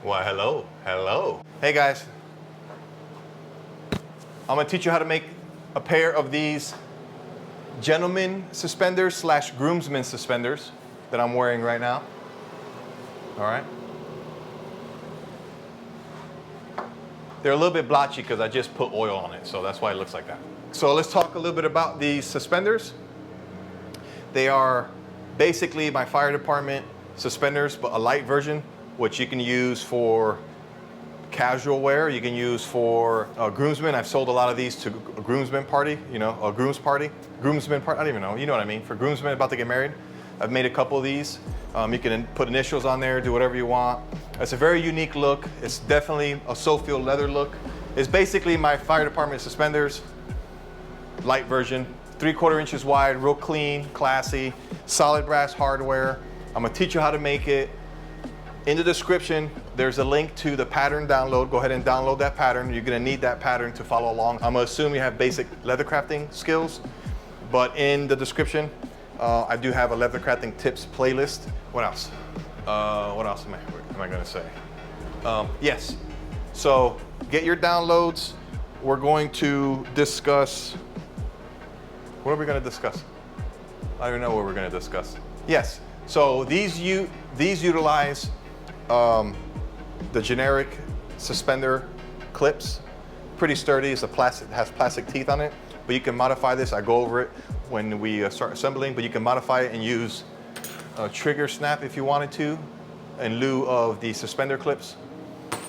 Why, hello, hello. Hey guys, I'm gonna teach you how to make a pair of these gentlemen suspenders slash groomsmen suspenders that I'm wearing right now. All right. They're a little bit blotchy because I just put oil on it, so that's why it looks like that. So let's talk a little bit about these suspenders. They are basically my fire department suspenders, but a light version, which you can use for casual wear. You can use for groomsmen. I've sold a lot of these to a groomsmen party, you know, a groomsmen party, I don't even know, you know what I mean, for groomsmen about to get married. I've made a couple of these. You can put initials on there, do whatever you want. It's a very unique look. It's definitely a Sofield leather look. It's basically my fire department suspenders, light version, 3/4 inches wide, real clean, classy, solid brass hardware. I'm gonna teach you how to make it. In the description, there's a link to the pattern download. Go ahead and download that pattern. You're gonna need that pattern to follow along. I'm gonna assume you have basic leather crafting skills, but in the description, I do have a leather crafting tips playlist. What else? What else am I gonna say? Yes, so get your downloads. We're going to discuss, what are we gonna discuss? I don't even know what we're gonna discuss. Yes, so these utilize the generic suspender clips. Pretty sturdy, it's has plastic teeth on it, but you can modify this. I go over it when we start assembling, but you can modify it and use a trigger snap if you wanted to, in lieu of the suspender clips.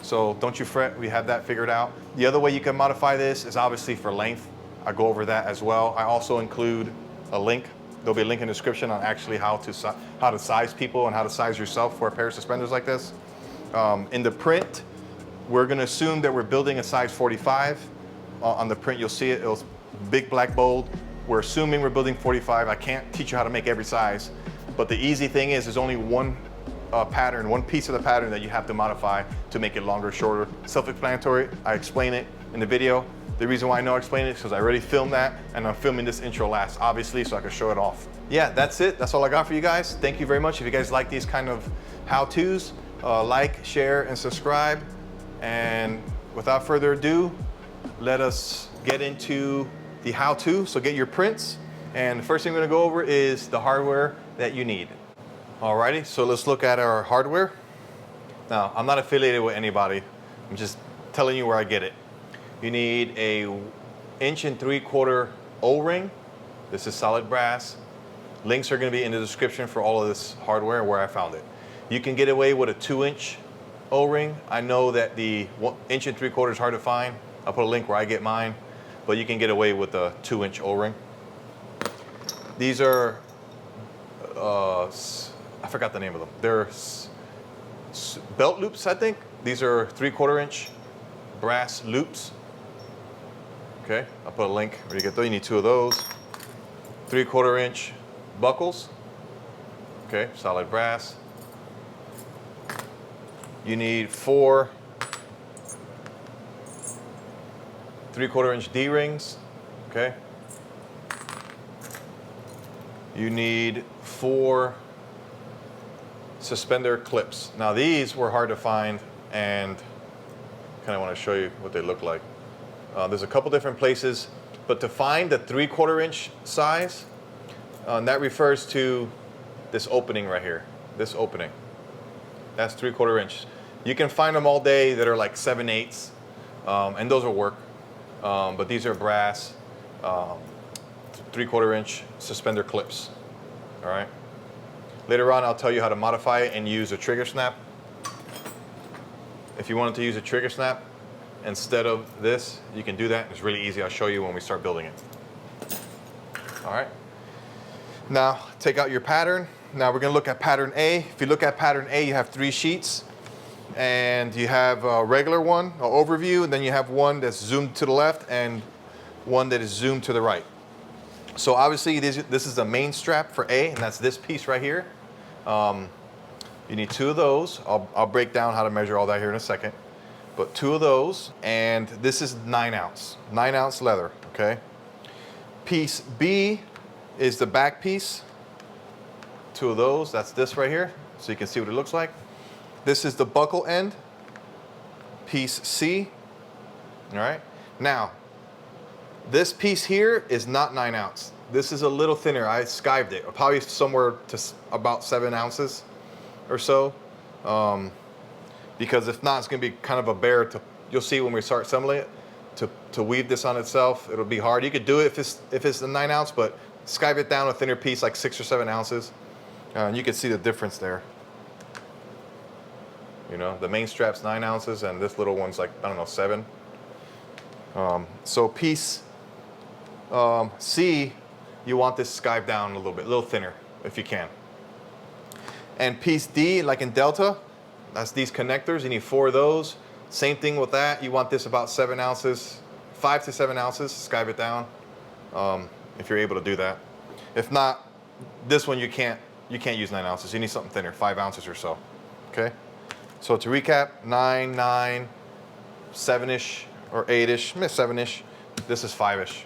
So don't you fret, we have that figured out. The other way you can modify this is obviously for length. I go over that as well. I also include a link. There'll be a link in the description on actually how to size people and how to size yourself for a pair of suspenders like this. In the print, we're gonna assume that we're building a size 45. On the print, you'll see it, it's big, black, bold. We're assuming we're building 45. I can't teach you how to make every size, but the easy thing is there's only one pattern, one piece of the pattern that you have to modify to make it longer, shorter. Self-explanatory, I explain it in the video. The reason why I know I explain it is because I already filmed that, and I'm filming this intro last, obviously, so I can show it off. Yeah, that's it. That's all I got for you guys. Thank you very much. If you guys like these kind of how-tos, like, share, and subscribe. And without further ado, let us get into the how-to. So get your prints. And the first thing we're gonna go over is the hardware that you need. Alrighty, so let's look at our hardware. Now, I'm not affiliated with anybody. I'm just telling you where I get it. You need a 1 3/4 O-ring. This is solid brass. Links are gonna be in the description for all of this hardware and where I found it. You can get away with a 2-inch O-ring. I know that the 1 3/4 is hard to find. I'll put a link where I get mine, but you can get away with a 2-inch O-ring. These are, I forgot the name of them. They're belt loops, I think. These are 3/4 inch brass loops. Okay, I'll put a link where you get those. You need 2 of those. 3/4 inch buckles. Okay, solid brass. You need 4 3/4 inch D-rings. Okay. You need 4 suspender clips. Now these were hard to find, and kind of want to show you what they look like. There's a couple different places, but to find the 3/4 inch size, that refers to this opening right here, this opening. That's 3/4 inch. You can find them all day that are like 7/8, and those will work. But these are brass 3/4 inch suspender clips, all right? Later on, I'll tell you how to modify it and use a trigger snap. If you wanted to use a trigger snap instead of this, you can do that. It's really easy. I'll show you when we start building it. All right. Now, take out your pattern. Now we're gonna look at pattern A. If you look at pattern A, you have 3 sheets. And you have a regular one, an overview, and then you have one that's zoomed to the left and one that is zoomed to the right. So obviously this is the main strap for A, and that's this piece right here. You need 2 of those. I'll break down how to measure all that here in a second. But 2 of those, and this is 9 ounce leather, okay? Piece B is the back piece. 2 of those, that's this right here, so you can see what it looks like. This is the buckle end, piece C. All right. Now, this piece here is not 9 ounce. This is a little thinner. I skived it, probably somewhere to about 7 ounces or so. Because if not, it's gonna be kind of a bear to, you'll see when we start assembling it, to weave this on itself, it'll be hard. You could do it if it's a 9 ounce, but skive it down a thinner piece, like 6 or 7 ounces. And you can see the difference there. You know, the main strap's 9 ounces and this little one's like, I don't know, 7. So piece C, you want this skived down a little thinner if you can. And piece D, like in Delta, that's these connectors. You need 4 of those. Same thing with that. You want this about 7 ounces, 5 to 7 ounces. Skive it down if you're able to do that. If not, this one you can't use 9 ounces. You need something thinner, 5 ounces or so. Okay. So to recap, 9, 9, 7-ish or 8-ish, 7-ish. This is 5-ish.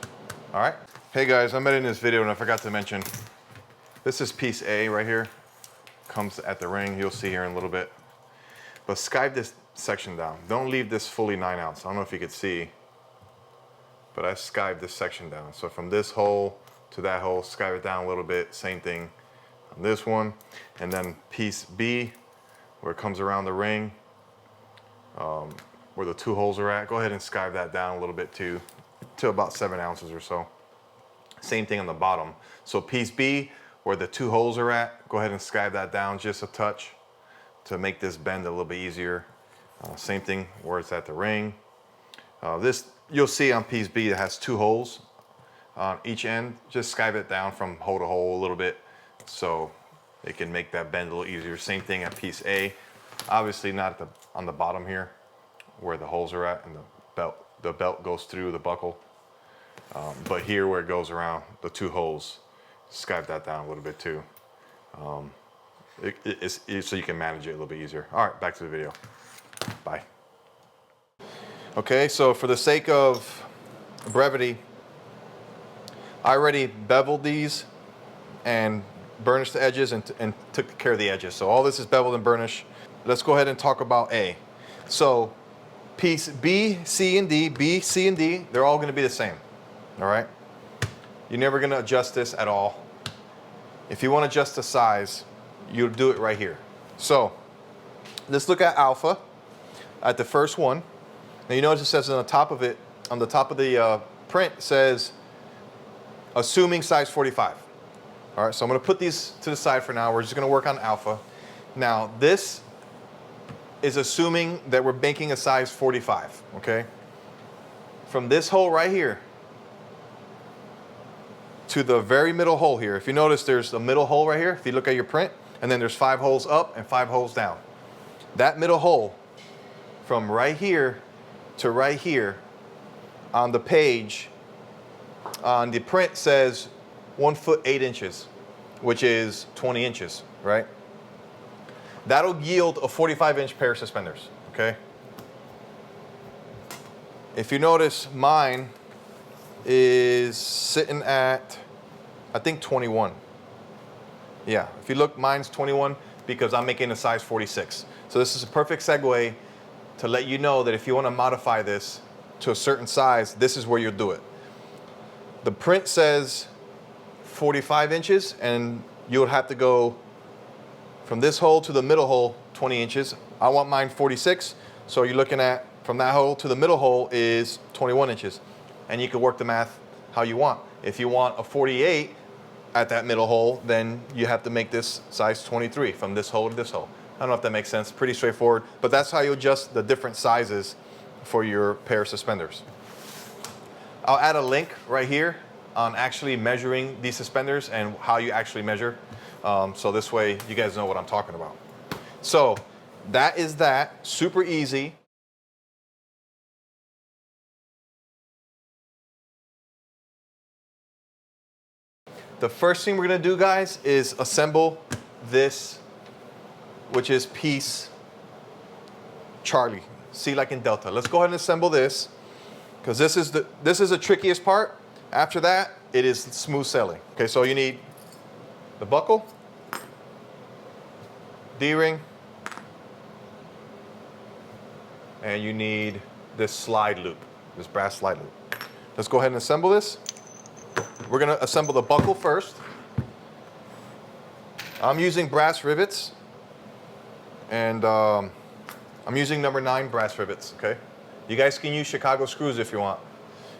All right. Hey guys, I'm editing this video and I forgot to mention, this is piece A right here. Comes at the ring. You'll see here in a little bit. But skive this section down. Don't leave this fully 9 ounce. I don't know if you could see, but I skived this section down. So from this hole to that hole, skive it down a little bit. Same thing on this one. And then piece B, where it comes around the ring, where the 2 holes are at, go ahead and skive that down a little bit too, to about 7 ounces or so. Same thing on the bottom. So piece B, where the 2 holes are at, go ahead and skive that down just a touch to make this bend a little bit easier. Same thing where it's at the ring. This, you'll see on piece B, it has 2 holes on each end. Just skive it down from hole to hole a little bit so it can make that bend a little easier. Same thing at piece A. Obviously not on the bottom here where the holes are at and the belt goes through the buckle. But here where it goes around the 2 holes, skive that down a little bit too. So you can manage it a little bit easier. All right, back to the video. Bye. Okay, so for the sake of brevity, I already beveled these and burnished the edges and took care of the edges. So all this is beveled and burnished. Let's go ahead and talk about A. So piece B, C, and D, B, C, and D, they're all gonna be the same, all right? You're never gonna adjust this at all. If you wanna adjust the size, you'll do it right here. So let's look at alpha at the first one. Now you notice it says on the top of it, on the top of the print, it says assuming size 45. All right, so I'm gonna put these to the side for now. We're just gonna work on alpha. Now this is assuming that we're making a size 45, okay? From this hole right here to the very middle hole here, if you notice there's a middle hole right here, if you look at your print, and then there's 5 holes up and 5 holes down. That middle hole from right here to right here on the page, on the print says 1 foot 8 inches, which is 20 inches, right? That'll yield a 45-inch pair of suspenders, okay? If you notice, mine is sitting at, I think 21. Yeah, if you look, mine's 21 because I'm making a size 46. So this is a perfect segue to let you know that if you want to modify this to a certain size, this is where you'll do it. The print says 45 inches and you'll have to go from this hole to the middle hole 20 inches. I want mine 46, so you're looking at from that hole to the middle hole is 21 inches. And you can work the math how you want. If you want a 48 at that middle hole, then you have to make this size 23 from this hole to this hole. I don't know if that makes sense, pretty straightforward, but that's how you adjust the different sizes for your pair of suspenders. I'll add a link right here on actually measuring these suspenders and how you actually measure. So this way you guys know what I'm talking about. So that is that, super easy. The first thing we're gonna do, guys, is assemble this, which is piece Charlie. See, like in Delta. Let's go ahead and assemble this, because this is the trickiest part. After that, it is smooth sailing. Okay, so you need the buckle, D-ring, and you need this slide loop, this brass slide loop. Let's go ahead and assemble this. We're gonna assemble the buckle first. I'm using brass rivets, and I'm using number 9 brass rivets, okay? You guys can use Chicago screws if you want,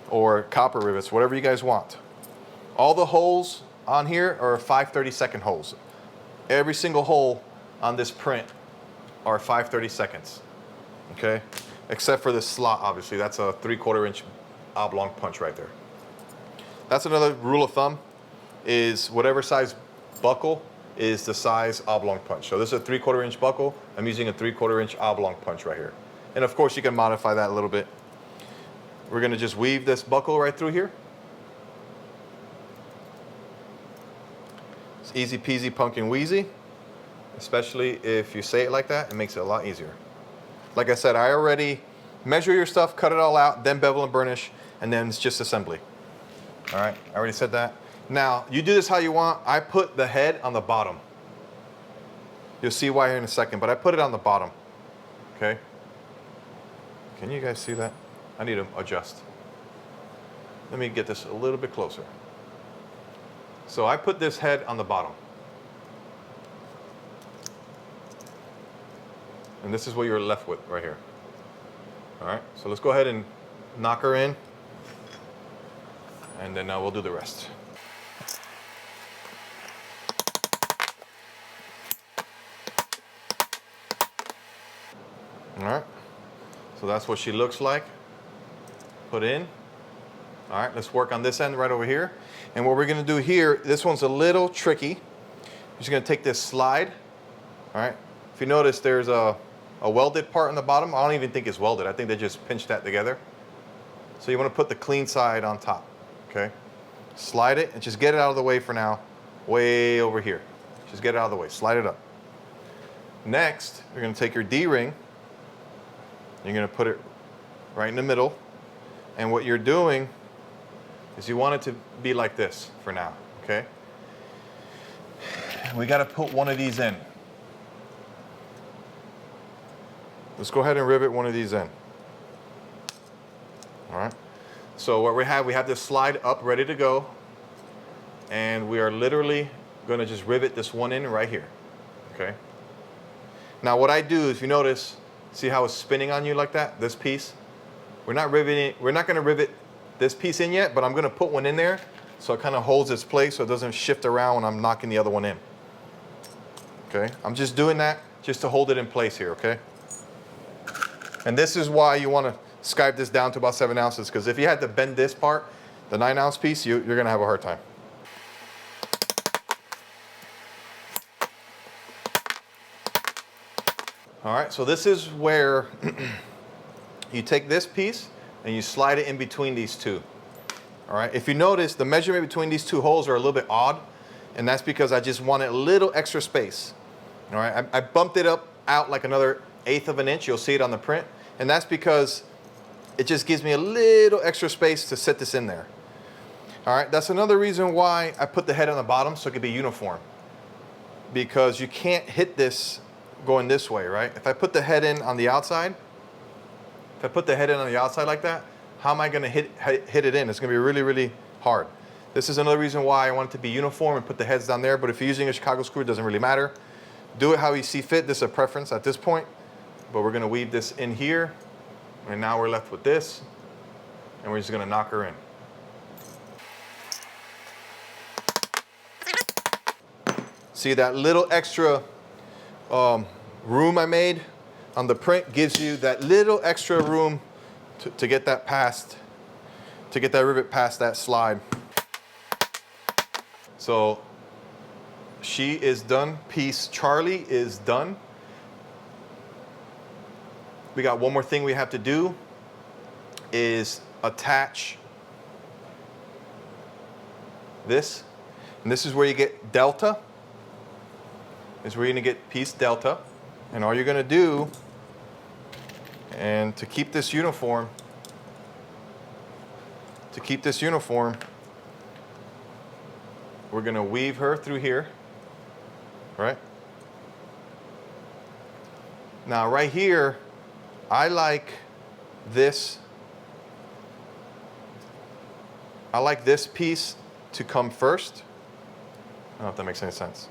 or copper rivets, whatever you guys want. All the holes on here are 5/32 holes. Every single hole on this print are 5/32, okay? Except for this slot, obviously. That's a 3/4 inch oblong punch right there. That's another rule of thumb, is whatever size buckle is the size oblong punch. So this is a 3/4 inch buckle. I'm using a 3/4 inch oblong punch right here. And of course you can modify that a little bit. We're gonna just weave this buckle right through here. It's easy peasy pumpkin wheezy, especially if you say it like that, it makes it a lot easier. Like I said, I already measure your stuff, cut it all out, then bevel and burnish, and then it's just assembly. All right, I already said that. Now, you do this how you want. I put the head on the bottom. You'll see why here in a second, but I put it on the bottom, okay? Can you guys see that? I need to adjust. Let me get this a little bit closer. So I put this head on the bottom. And this is what you're left with right here. All right, so let's go ahead and knock her in, and then we'll do the rest. All right, so that's what she looks like. Put in. All right, let's work on this end right over here. And what we're gonna do here, this one's a little tricky. You're just gonna take this slide, all right? If you notice, there's a welded part on the bottom. I don't even think it's welded. I think they just pinched that together. So you wanna put the clean side on top, okay? Slide it and just get it out of the way for now, way over here. Just get it out of the way, slide it up. Next, you're gonna take your D-ring, you're gonna put it right in the middle. And what you're doing is you want it to be like this for now, okay? We gotta put one of these in. Let's go ahead and rivet one of these in. All right, so what we have this slide up ready to go, and we are literally gonna just rivet this one in right here, okay? Now what I do, if you notice, see how it's spinning on you like that, this piece? We're not gonna rivet this piece in yet, but I'm gonna put one in there so it kind of holds its place so it doesn't shift around when I'm knocking the other one in. Okay, I'm just doing that just to hold it in place here, okay? And this is why you wanna skive this down to about 7 ounces, because if you had to bend this part, the 9-ounce piece, you're gonna have a hard time. All right, so this is where you take this piece and you slide it in between these two. All right, if you notice, the measurement between these two holes are a little bit odd, and that's because I just wanted a little extra space. All right, I bumped it out like another 1/8 of an inch. You'll see it on the print, and that's because it just gives me a little extra space to set this in there. All right, that's another reason why I put the head on the bottom so it could be uniform, because you can't hit this going this way, right? If I put the head in on the outside, like that, how am I gonna hit it in? It's gonna be really, really hard. This is another reason why I want it to be uniform and put the heads down there, but if you're using a Chicago screw, it doesn't really matter. Do it how you see fit. This is a preference at this point, but we're gonna weave this in here, and now we're left with this, and we're just gonna knock her in. See that little extra room I made on the print gives you that little extra room to get that past, to get that rivet past that slide. So she is done. Piece Charlie is done. We got one more thing we have to do, is attach this. And this is where you get delta. Is where you're gonna get piece delta. And all you're gonna do, and to keep this uniform, we're gonna weave her through here, right? Now right here, I like this. I like this piece to come first. I don't know if that makes any sense.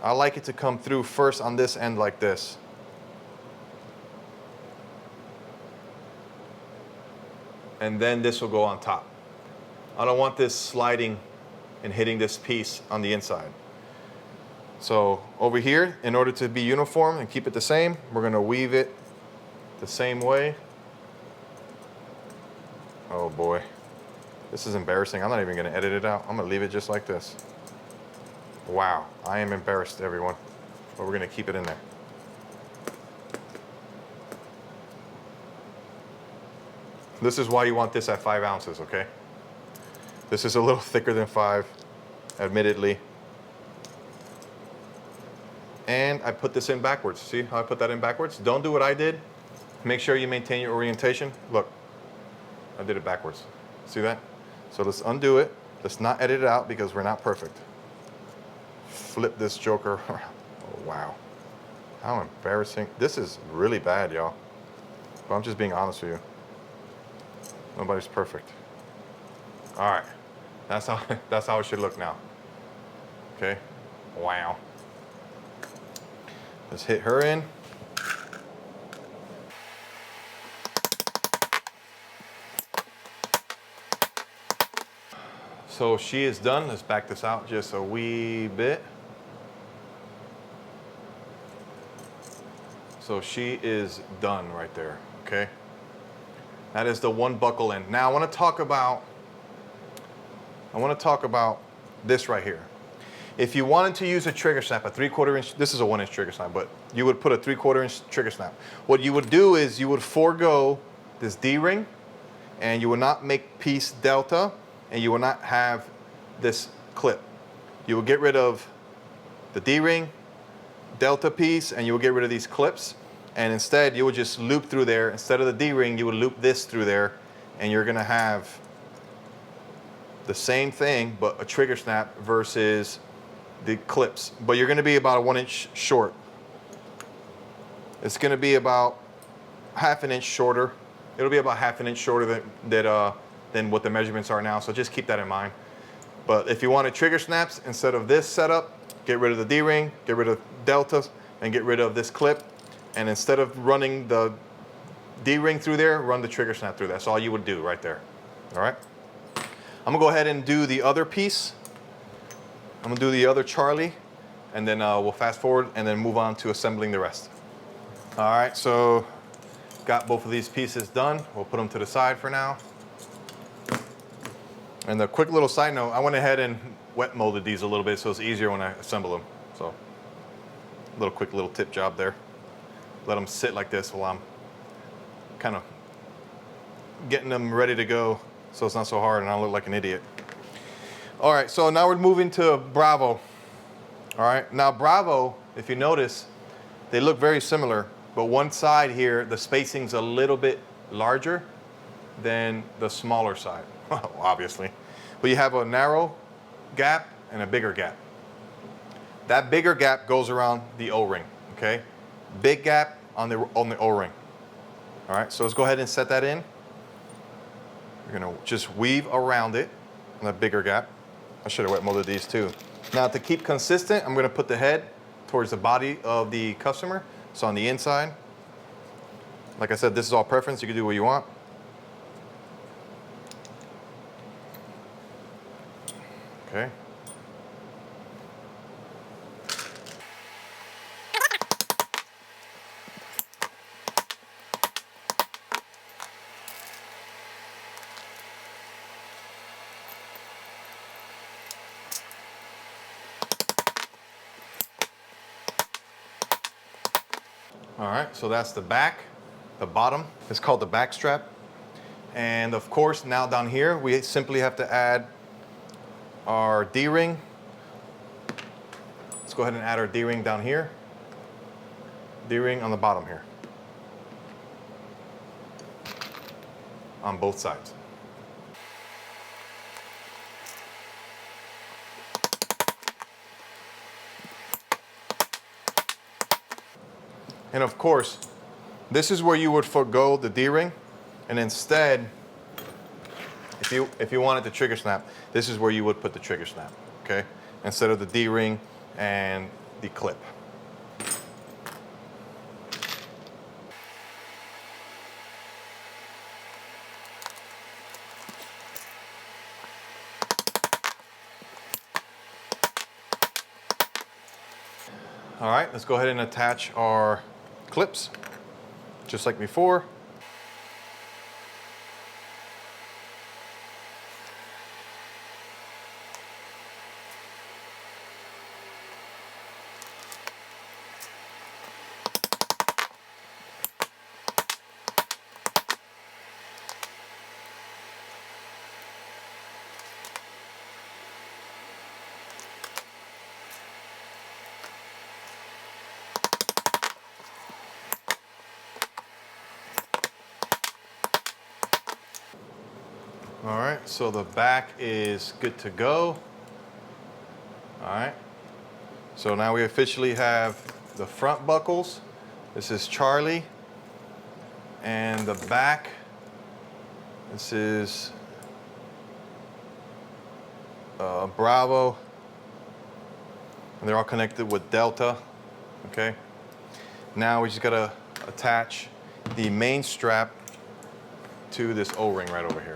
I like it to come through first on this end like this. And then this will go on top. I don't want this sliding and hitting this piece on the inside. So over here, in order to be uniform and keep it the same, we're gonna weave it the same way. Oh boy, this is embarrassing. I'm not even gonna edit it out. I'm gonna leave it just like this. Wow, I am embarrassed, everyone. But we're gonna keep it in there. This is why you want this at 5 ounces, okay? This is a little thicker than 5, admittedly. And I put this in backwards. See how I put that in backwards? Don't do what I did. Make sure you maintain your orientation. Look, I did it backwards. See that? So let's undo it. Let's not edit it out because we're not perfect. Flip this joker around. Oh, wow. How embarrassing. This is really bad, y'all. But I'm just being honest with you. Nobody's perfect. All right. That's how it should look now. Okay. Wow. Let's hit her in. So she is done. Let's back this out just a wee bit. So she is done right there, okay? That is the one buckle end. Now I want to talk about this right here. If you wanted to use a trigger snap, a 3/4 inch, this is a 1 inch trigger snap, but you would put a 3/4 inch trigger snap. What you would do is you would forego this D-ring, and you would not make piece delta, and you will not have this clip. You will get rid of the D-ring, delta piece, and you will get rid of these clips, and instead you will just loop through there. Instead of the D-ring, you would loop this through there, and you're gonna have the same thing, but a trigger snap versus the clips. But you're gonna be about a 1 inch short. It's gonna be about half an inch shorter. It'll be about half an inch shorter than what the measurements are now, so just keep that in mind. But if you wanted trigger snaps, instead of this setup, get rid of the D-ring, get rid of deltas, and get rid of this clip. And instead of running the D-ring through there, run the trigger snap through. That's all you would do right there, all right? I'm gonna go ahead and do the other piece. I'm gonna do the other Charlie, and then we'll fast forward and then move on to assembling the rest. All right, so got both of these pieces done. We'll put them to the side for now. And a quick little side note, I went ahead and wet molded these a little bit so it's easier when I assemble them. So quick little tip job there. Let them sit like this while I'm kind of getting them ready to go so it's not so hard and I don't look like an idiot. All right, so now we're moving to Bravo. All right, now Bravo, if you notice, they look very similar, but one side here, the spacing's a little bit larger than the smaller side, obviously. But you have a narrow gap and a bigger gap. That bigger gap goes around the O-ring, okay? Big gap on the O-ring. All right, so let's go ahead and set that in. We're gonna just weave around it on that bigger gap. I should have wet molded these too. Now to keep consistent, I'm gonna put the head towards the body of the customer. So on the inside, like I said, this is all preference. You can do what you want. Okay. All right, so that's the back, the bottom. It's called the back strap. And of course, now down here, we simply have to add our D-ring. Let's go ahead and add our D-ring down here. D-ring on the bottom here. On both sides. And of course, This is where you would forgo the D-ring, and instead, if you wanted the trigger snap, this is where you would put the trigger snap, okay? Instead of the D-ring and the clip. All right, let's go ahead and attach our clips, just like before. All right, so the back is good to go. All right, so now we officially have the front buckles. This is Charlie. And the back, this is Bravo. And they're all connected with Delta, okay? Now we just gotta attach the main strap to this O-ring right over here.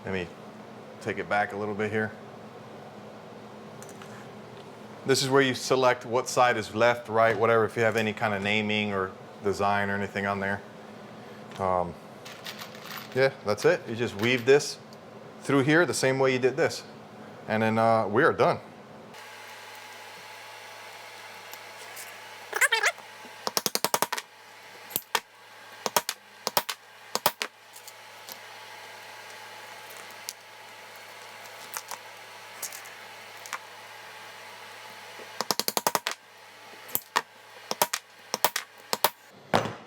Let me take it back a little bit here. This is where you select what side is left, right, whatever, if you have any kind of naming or design or anything on there. Yeah, that's it. You just weave this through here the same way you did this. And then we are done.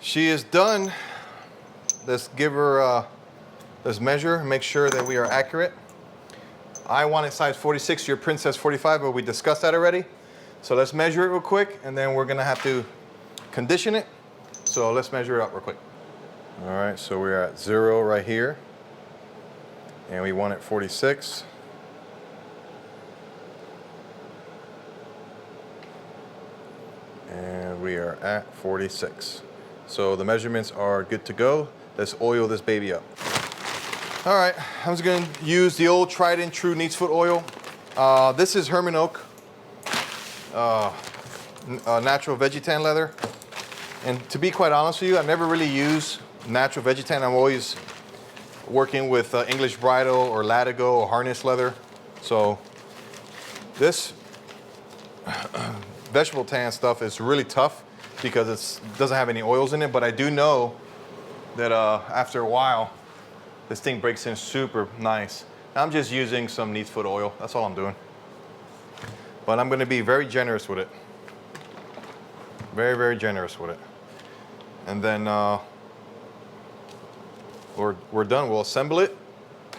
She is done. Let's give her, let's measure, make sure that we are accurate. I wanted size 46, your print says 45, but we discussed that already. So let's measure it real quick, and then we're gonna have to condition it. So let's measure it up real quick. All right, so we're at 0 right here, and we want it 46. And we are at 46. So the measurements are good to go. Let's oil this baby up. All right, I'm just gonna use the old tried and true Neat's Foot oil. This is Herman Oak, natural Vegetan leather. And to be quite honest with you, I never really use natural Vegetan. I'm always working with English Bridle or Latigo or harness leather. So this vegetable tan stuff is really tough because it doesn't have any oils in it, but I do know that after a while, this thing breaks in super nice. I'm just using some Neat's Foot oil. That's all I'm doing. But I'm gonna be very generous with it. Very, very generous with it. And then we're done. We'll assemble it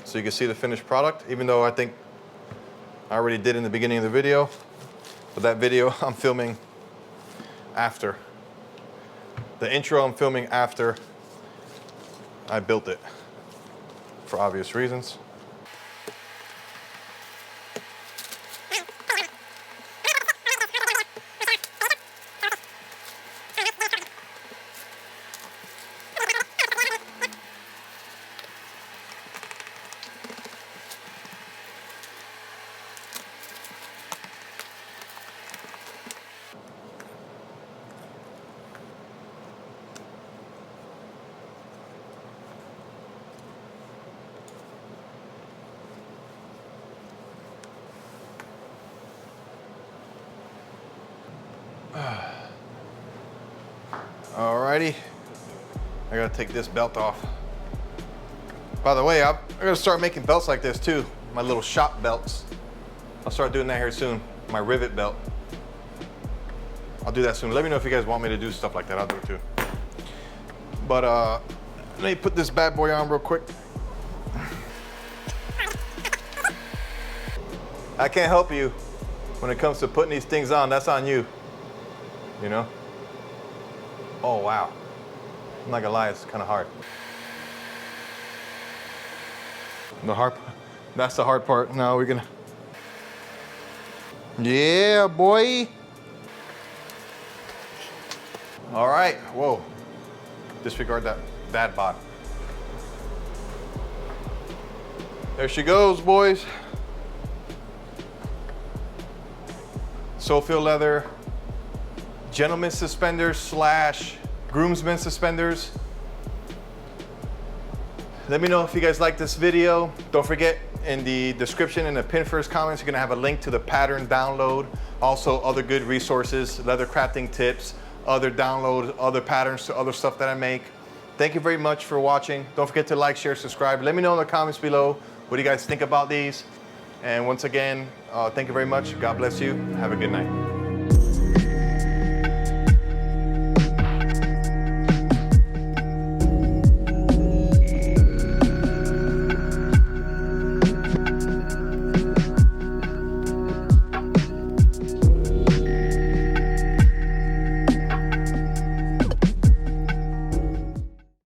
so you can see the finished product, even though I think I already did in the beginning of the video. But that video I'm filming after. The intro I'm filming after I built it, for obvious reasons. Alrighty, I gotta take this belt off. By the way, I'm gonna start making belts like this too. My little shop belts. I'll start doing that here soon. My rivet belt. I'll do that soon. Let me know if you guys want me to do stuff like that. I'll do it too. But let me put this bad boy on real quick. I can't help you when it comes to putting these things on. That's on you. you know? Oh, wow. I'm not gonna lie, it's kind of hard. That's the hard part. Now we're gonna, yeah, boy. All right, whoa. Disregard that bad bot. There she goes, boys. Sophia leather, gentleman suspenders slash groomsmen suspenders. Let me know if you guys like this video. Don't forget, in the description in the pin first comments, you're gonna have a link to the pattern download. Also other good resources, leather crafting tips, other downloads, other patterns to other stuff that I make. Thank you very much for watching. Don't forget to like, share, subscribe. Let me know in the comments below what do you guys think about these. And once again, thank you very much. God bless you. Have a good night.